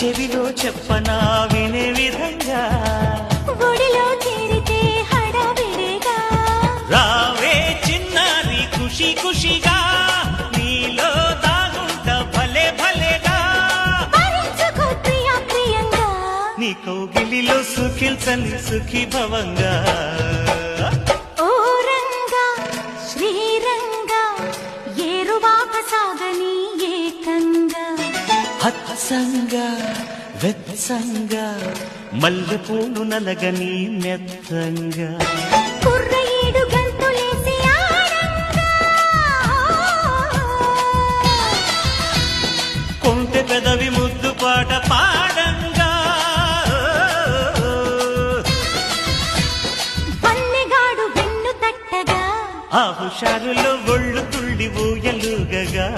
చెవిలో చెప్పనా వినే విధంగా ఒడిలో చేరితే హడావిడిగా రావే చిన్నారి ఖుషి ఖుషిగా నీలో దాగుంట భలే భలేగా భరించుకో ప్రియా ప్రియంగా నీ కౌగిలిలో సుఖించని సుఖీ భవంగా ఓ రంగా శ్రీరంగా ఏరువాక సాగని ఏకంగా హత్సంగా వెత్సంగా మల్లెపూలు నలగని మెత్తంగా కుర్ర ఏడు గంతులేసి ఆడంగా కొంటె పెదవి ముద్దు పాట పాడంగా వన్నెగాడు వెన్ను తట్టగా ఆ హుషారులో ఒళ్ళు తుళ్ళి ఊయలుగగా